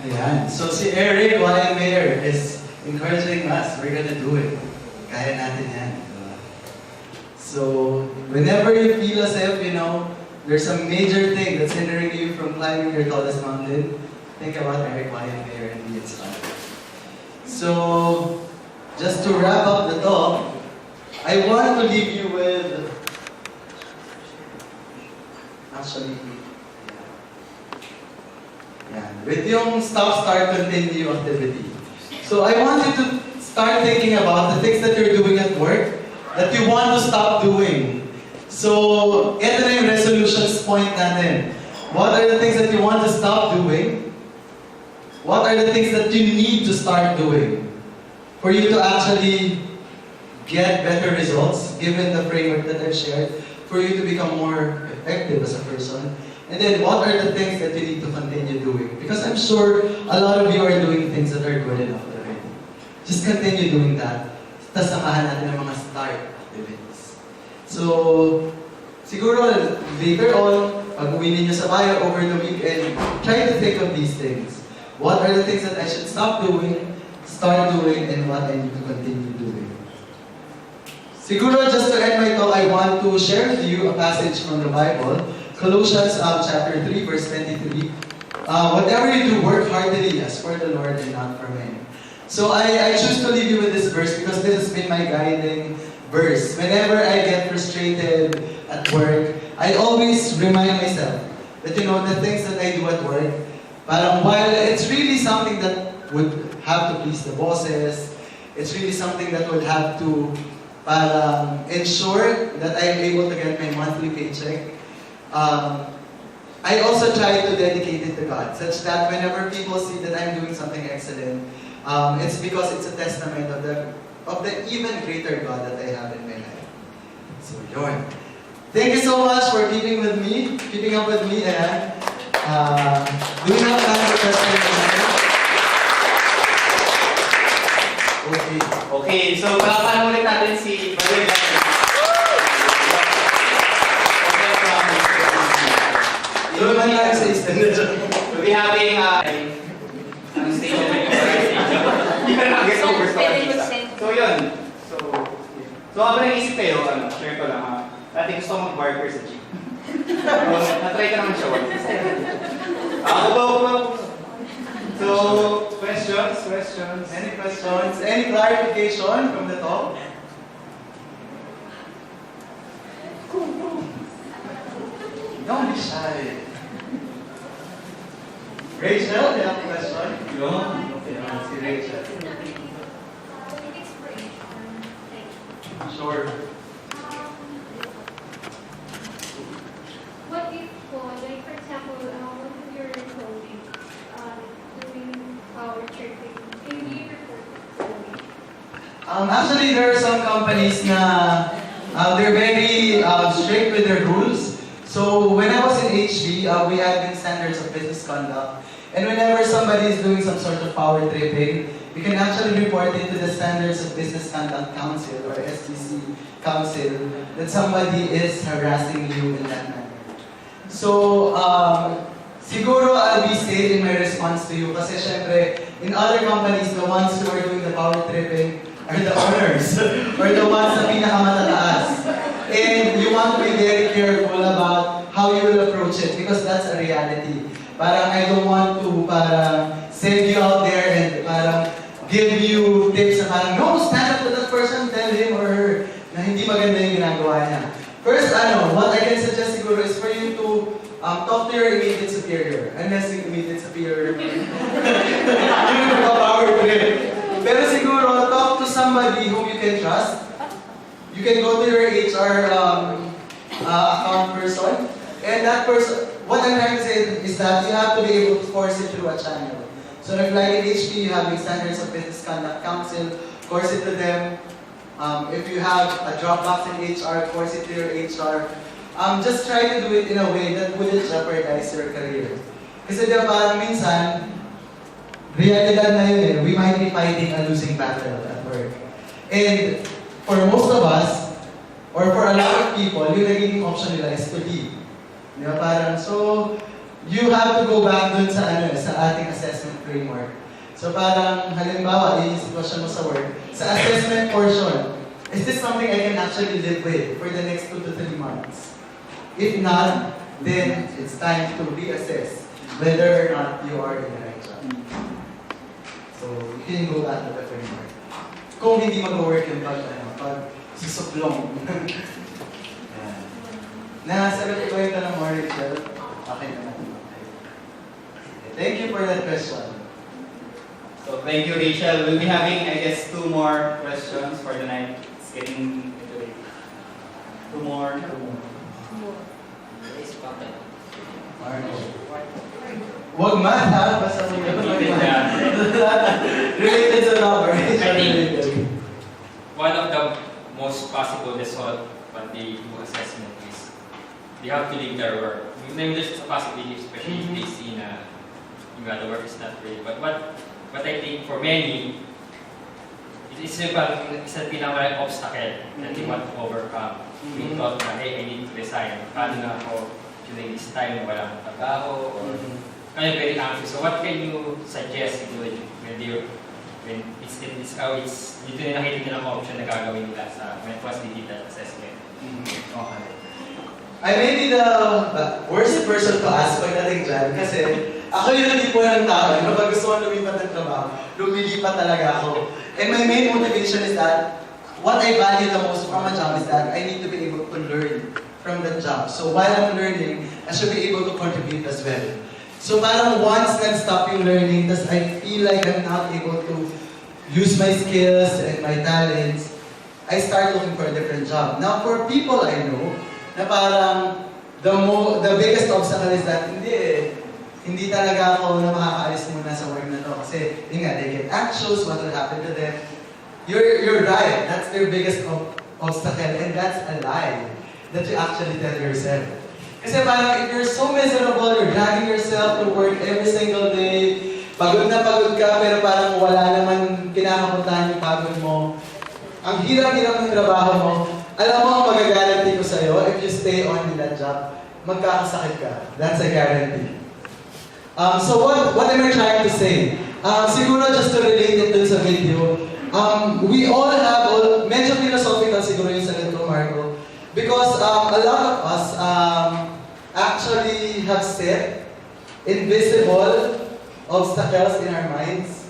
Ayan. So si Eric Wyan Mayer is encouraging us. We're gonna do it. Kaya natin yan. Diba? So, whenever you feel as if, there's a major thing that's hindering you from climbing your tallest mountain, think about Eric Wyan Mayer and be inspired. So, just to wrap up the talk, I want to leave you with, actually, with yung stop, start, continue activity. So I want you to start thinking about the things that you're doing at work that you want to stop doing. So, ito na yung resolutions point natin. What are the things that you want to stop doing? What are the things that you need to start doing for you to actually get better results, given the framework that I've shared, for you to become more effective as a person? And then, what are the things that you need to continue doing? Because I'm sure a lot of you are doing things that are good enough already. Just continue doing that. Tapos samahan natin ng mga start activities. So, siguro later on, pag uwi ninyo sa bahay over the weekend, try to think of these things. What are the things that I should stop doing, start doing, and what I need to continue doing? Siguro, just to end my talk, I want to share with you a passage from the Bible, Colossians chapter 3, verse 23. Whatever you do, work heartily as for the Lord and not for men. So I choose to leave you with this verse because this has been my guiding verse. Whenever I get frustrated at work, I always remind myself that, you know, the things that I do at work, parang while it's really something that would have to please the bosses, it's really something that would have to parang ensure that I'm able to get my monthly paycheck. I also try to dedicate it to God, such that whenever people see that I'm doing something excellent, it's because it's a testament of the even greater God that I have in my life. So, yun. Thank you so much for keeping up with me, and do we have time for questions? Okay. Okay, so palakpakan ulit natin si Brother Daniel. So, man lang sa extended. We'll be having station na yung guest over So yun. So habang naisip kayo, share ko lang ha. Dati gusto ko mag-barker sa jeep. Na-try ka naman siya once. So, questions? Any questions? Any clarification from the talk? Don't be shy. Rachel, do you have a question? No? Okay, let's see Rachel. Sure. What if, like for example, one of your colleagues doing power tripping, can you report it? Actually, there are some companies na they're very strict with their rules. So when I was in HB, we had these standards of business conduct. And whenever somebody is doing some sort of power tripping, you can actually report it to the Standards of Business Conduct Council or SBC Council that somebody is harassing you in that manner. So, siguro I'll be safe in my response to you kasi syempre, in other companies, the ones who are doing the power tripping are the owners or the ones na pinakamatataas. And you want to be very careful about how you will approach it because that's a reality. Parang I don't want to send you out there and give you tips na parang, no, stand up to that person, tell him or her na hindi maganda yung ginagawa niya. First, what I can suggest siguro is for you to talk to your immediate superior. Unless yung immediate superior, yun yung power trip. Pero siguro, talk to somebody whom you can trust. You can go to your HR account person. And that person, what I'm trying to say is that you have to be able to force it through a channel. So if like in HP, you have the Standards of Business Conduct Council, force it to them. If you have a Dropbox in HR, force it to your HR. Just try to do it in a way that wouldn't jeopardize your career. Kasi diba parang minsan, realidad na yun eh, we might be fighting a losing battle at work. And for most of us, or for a lot of people, yung nagiging option nila is to leave. Diba parang, so, you have to go back dun sa ating assessment framework. So parang, halimbawa, yung sitwasyon mo sa work, sa assessment portion, is this something I can actually live with for the next 2 to 3 months? If not, then it's time to reassess whether or not you are in the right job. So, you can go back to the framework. Kung hindi mag-work yung pag susuplong. Yan. Nasagot ko yung tanong mo, Rachel. Okay naman. Okay. Thank you for that question. So thank you, Rachel. We'll be having, I guess, 2 more questions for the night. It's getting into late. 2 more. Marco. Wag math ha, basta mo yun. Related sa number. I think one of the most possible result when they do assessment is they have to leave their work. Maybe there's a possibility, especially if they see na the work is not great. But what I think for many, it's isang pinakawalang obstacle that they want to overcome. Being thought na, hey, I need to resign. Paano na ako during this time na walang trabaho or kaya very anxious. So what can you suggest when it's in this dito na nakita nila ang option na gagawin nila sa when once they did that assessment? Okay. I may be the worst person to ask pagdating dyan kasi ako yung tipo ng tao, kapag gusto ko lumipat ng trabaho, lumilipat talaga ako. And my main motivation is that what I value the most from a job is that I need to be able to learn from the job. So while I'm learning, I should be able to contribute as well. So parang once nag-stop yung learning, tas I feel like I'm not able to use my skills and my talents, I start looking for a different job. Now for people I know, na parang the biggest obstacle is that hindi talaga ako na makakaalis muna sa work na to kasi yun nga, they get anxious, what will happen to them. You're right, that's their biggest obstacle and that's a lie that you actually tell yourself. Kasi parang if you're so miserable, you're dragging yourself to work every single day, pagod na pagod ka pero parang wala naman kinakapuntahan yung pagod mo. Ang hirap-hirap ng trabaho mo, alam mo ang magagaranti ko sa'yo, if you stay on in that job, magkakasakit ka. That's a guarantee. So what am I trying to say? Siguro just to relate it dun sa video, we all have, medyo philosophical siguro yung sagot ko, Marco, because a lot of us actually have set invisible obstacles in our minds.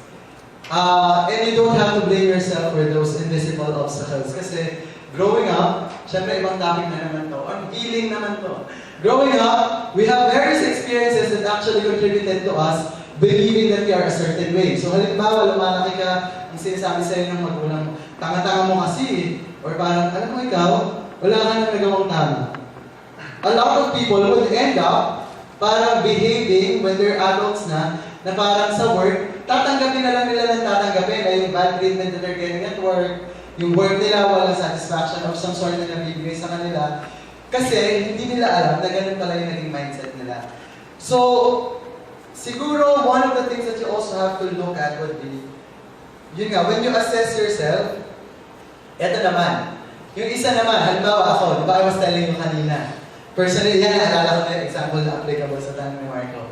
And you don't have to blame yourself for those invisible obstacles. Kasi growing up, syempre ibang topic na naman to, or healing naman to. Growing up, we have various experiences that actually contributed to us believing that we are a certain way. So halimbawa, lumalaki ka, ang sinasabi sa'yo ng magulang mo, tanga-tanga mo kasi, or parang, alam mo ikaw, wala ka nang nagawang tama. A lot of people would end up parang behaving when they're adults na parang sa work, tatanggapin na lang nila ng tatanggapin na yung bad treatment that they're getting at work, yung work nila walang satisfaction of some sort na nabibigay sa kanila, kasi hindi nila alam na ganun pala yung naging mindset nila. So, siguro one of the things that you also have to look at would be, yun nga, when you assess yourself, eto naman, yung isa naman, halimbawa ako, di ba I was telling you kanina, personally, yan, naalala ko na yung example na applicable sa tanong ni Marco.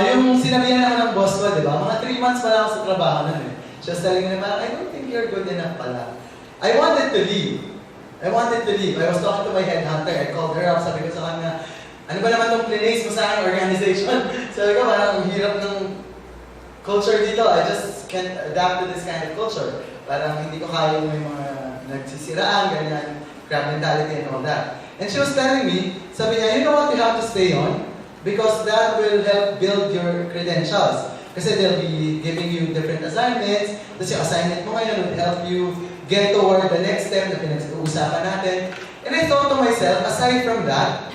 Yung sinabihan ako ng boss ko, di ba? Mga 3 months pa lang ako sa trabaho nun eh. She was telling me, I don't think you're good enough pala. I wanted to leave. I was talking to my headhunter. I called her up. Sabi ko sa kanya, ano ba naman itong plinace mo sa aking organization? Sabi ko, parang ang hirap ng culture dito. I just can't adapt to this kind of culture. Parang hindi ko kaya yung mga nagsisiraan, ganyan, crab mentality and all that. And she was telling me, sabi niya, you know what, you have to stay on because that will help build your credentials. Kasi they'll be giving you different assignments. Tapos yung assignment mo ngayon will help you get toward the next step na pinag-uusapan natin. And I thought to myself, aside from that,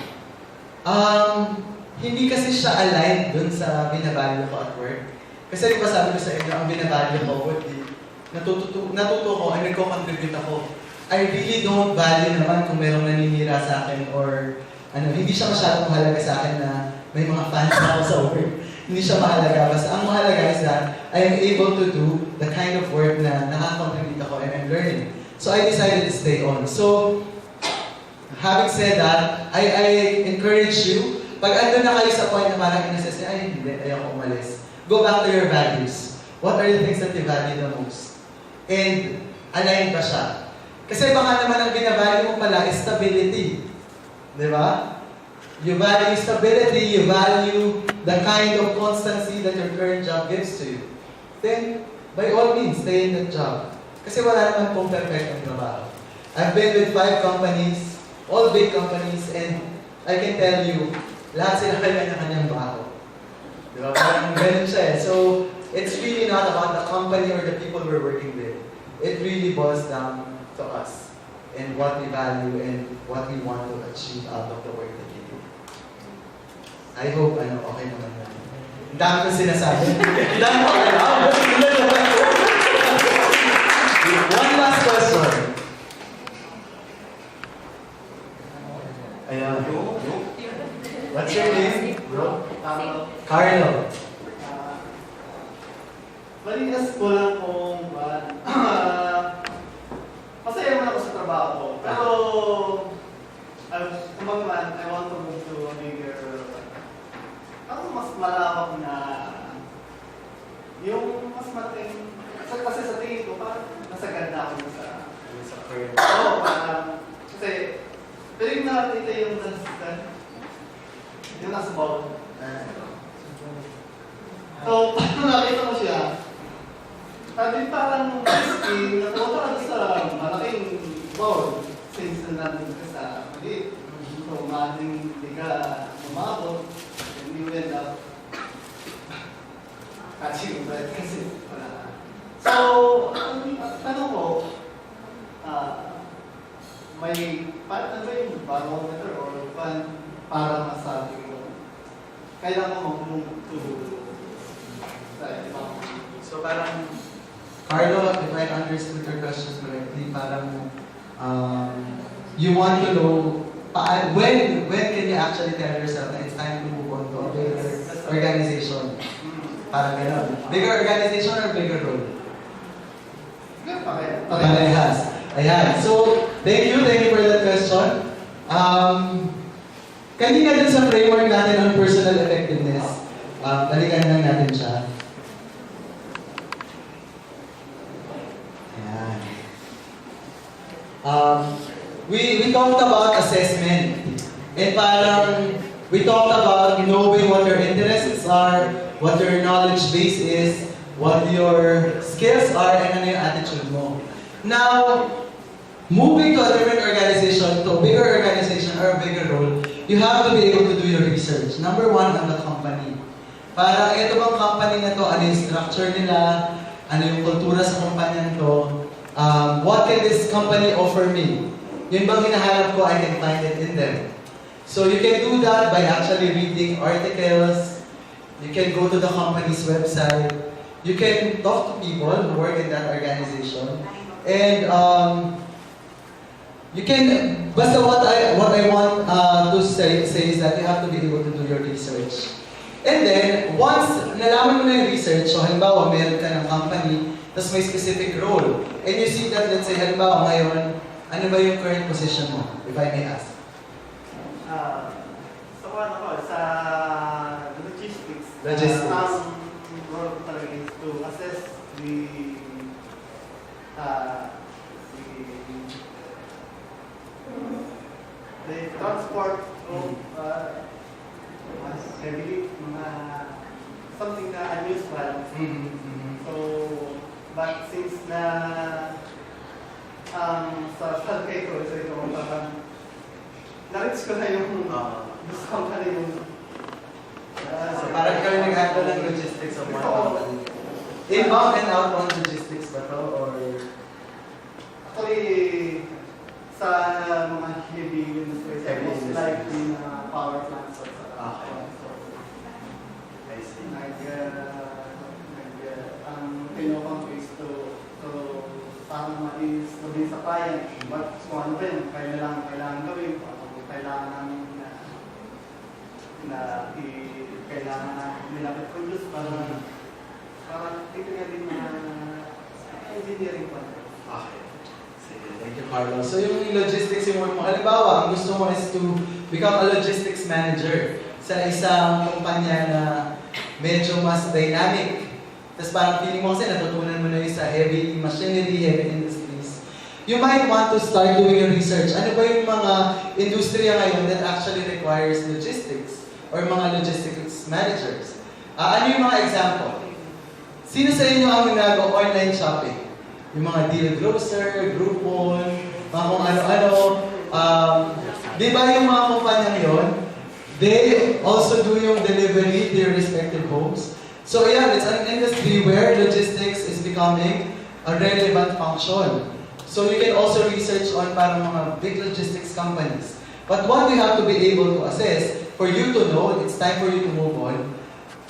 hindi kasi siya aligned dun sa binavalue ko at work. Kasi di ba sabi ko sa inyo, ang binavalue ko would be, natuto ko, and nagko-contribute ako. I really don't value naman kung merong naninira sa akin or hindi siya masyadong mahalaga sa akin na may mga fans ako sa work. Hindi siya mahalaga. Basta ang mahalaga is that I am able to do the kind of work na nakaka-contribute ako and I'm learning. So I decided to stay on. So, having said that, I encourage you, pag andun na kayo sa point na parang inassess niya, ay hindi, ayoko umalis. Go back to your values. What are the things that you value the most? And align ba siya? Kasi baka naman ang binavalue mo pala is stability. Di ba? You value stability, you value the kind of constancy that your current job gives to you. then by all means, stay in that job. Kasi wala naman pong perfectong trabaho. I've been with 5 companies, all big companies, and I can tell you, lahat sila kanya-kanyang bago. Diba? Parang ganun siya eh. So, it's really not about the company or the people we're working with. It really boils down to us and what we value and what we want to achieve out of the work that we do. I hope, okay naman yan. Ang dami ko sinasabi. Ang dami ko One last question. Ayan. What's your name, bro? Carlo. Malinas ko lang kung masaya naman ako sa trabaho ko. Pero, kumbaga I want to move to a bigger, mas malawak na, yung mas malaking, kasi sa tingin ko, parang nasa ganda ako sa career. Oo, parang, kasi, pero yung nakakita yung nasa bawal. So, paano nakita ko siya? Sabi parang risky, natuwa ka sa malaking bowl since nandun ka sa maliit. So, maaaring hindi ka umabot and you end up catching breath kasi wala. So, tanong ko, may ano ba yung barometer or para masabi ko kailangan mo mag-move sa ibang. So parang, Carlo, if I understood your questions correctly, parang you want to know when can you actually tell yourself that it's time to move on to a bigger organization? Parang gano'n. Bigger organization or bigger role? Parehas. Ayan. So, thank you for that question. Kanina dun sa framework natin on personal effectiveness, balikan lang natin siya. Ayan. We talked about assessment. And parang, we talked about knowing what your interests are, what your knowledge base is, what your skills are, and ano yung attitude mo. Now, moving to a different organization, to a bigger organization or a bigger role, you have to be able to do your research. Number one, on the company. Para ito bang company na to, ano yung structure nila, ano yung kultura sa kumpanya to, what can this company offer me? Yun bang hinahanap ko, I can find it in them. So you can do that by actually reading articles, you can go to the company's website, you can talk to people who work in that organization, and you can, basta what I want to say is that you have to be able to do your research. And then, once nalaman mo na yung research, so halimbawa meron ka ng company, tapos may specific role, and you see that, let's say, halimbawa ngayon, ano ba yung current position mo, if I may ask? Sa logistics. Logistics. Ang role ko talaga is to assess the transport of heavily something na unusual. So, but since na sa salkay ko, so ito parang na-reach ko na yung gusto kong ka na yung So parang ikaw yung nag-handle ng logistics of one company. Inbound and outbound logistics ba to, or? actually sa mga heavy industries, most likely na power plants at sa so, I see. ang pinopang ko is to parang ma-is to be sa client, but kung ano rin, kailangan gawin, kung kailangan namin kailangan na nila produce para tingnan din na engineering pa. Okay. Sige, thank you, Carlo. So yung logistics yung work mo, halimbawa, ang gusto mo is to become a logistics manager sa isang kumpanya na medyo mas dynamic. Tapos parang feeling mo kasi natutunan mo na yung sa heavy machinery, heavy industries. You might want to start doing your research. Ano ba yung mga industriya ngayon that actually requires logistics or mga logistics managers? Ano yung mga example? Sino sa inyo ang nag-online shopping? Yung mga Deal Grocer, Groupon, mga kung ano-ano. Di ba yung mga kumpanyang yon? They also do yung delivery to their respective homes. So yeah, it's an industry where logistics is becoming a relevant function. So you can also research on parang mga big logistics companies. But what you have to be able to assess, for you to know, it's time for you to move on.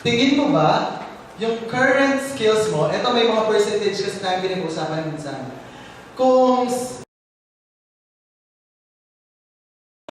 Tingin mo ba, yung current skills mo, eto may mga percentage kasi tayo pinag-usapan minsan. Kung